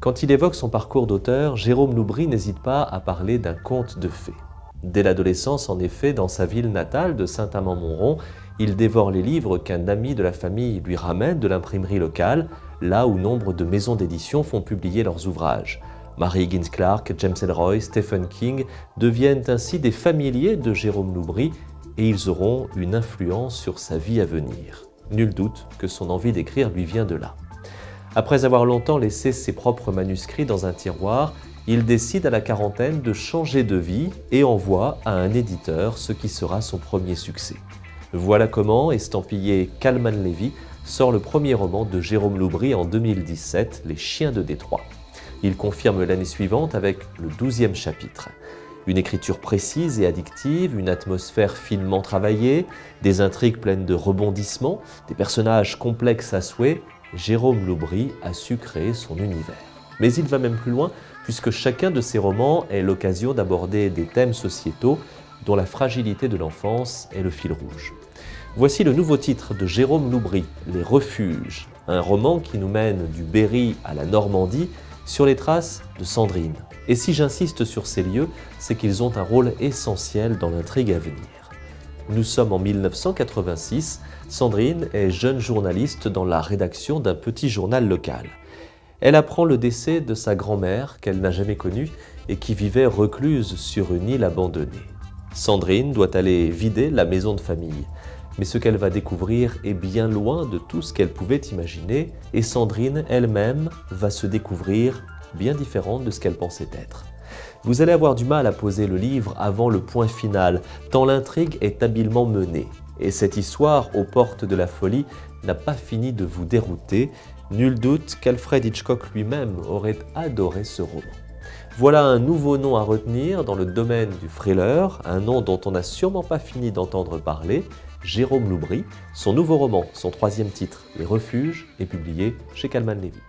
Quand il évoque son parcours d'auteur, Jérôme Loubry n'hésite pas à parler d'un conte de fées. Dès l'adolescence, en effet, dans sa ville natale de Saint-Amand-Montrond, il dévore les livres qu'un ami de la famille lui ramène de l'imprimerie locale, là où nombre de maisons d'édition font publier leurs ouvrages. Mary Higgins Clark, James Ellroy, Stephen King deviennent ainsi des familiers de Jérôme Loubry et ils auront une influence sur sa vie à venir. Nul doute que son envie d'écrire lui vient de là. Après avoir longtemps laissé ses propres manuscrits dans un tiroir, il décide à la quarantaine de changer de vie et envoie à un éditeur ce qui sera son premier succès. Voilà comment, estampillé Kalman Levy, sort le premier roman de Jérôme Loubry en 2017, Les Chiens de Détroit. Il confirme l'année suivante avec le 12e chapitre. Une écriture précise et addictive, une atmosphère finement travaillée, des intrigues pleines de rebondissements, des personnages complexes à souhait, Jérôme Loubry a su créer son univers. Mais il va même plus loin, puisque chacun de ses romans est l'occasion d'aborder des thèmes sociétaux dont la fragilité de l'enfance est le fil rouge. Voici le nouveau titre de Jérôme Loubry, Les Refuges, un roman qui nous mène du Berry à la Normandie sur les traces de Sandrine. Et si j'insiste sur ces lieux, c'est qu'ils ont un rôle essentiel dans l'intrigue à venir. Nous sommes en 1986, Sandrine est jeune journaliste dans la rédaction d'un petit journal local. Elle apprend le décès de sa grand-mère qu'elle n'a jamais connue et qui vivait recluse sur une île abandonnée. Sandrine doit aller vider la maison de famille. Mais ce qu'elle va découvrir est bien loin de tout ce qu'elle pouvait imaginer et Sandrine elle-même va se découvrir bien différente de ce qu'elle pensait être. Vous allez avoir du mal à poser le livre avant le point final, tant l'intrigue est habilement menée. Et cette histoire, aux portes de la folie, n'a pas fini de vous dérouter. Nul doute qu'Alfred Hitchcock lui-même aurait adoré ce roman. Voilà un nouveau nom à retenir dans le domaine du thriller, un nom dont on n'a sûrement pas fini d'entendre parler, Jérôme Loubry. Son nouveau roman, son 3e titre, Les Refuges, est publié chez Kalman Levy.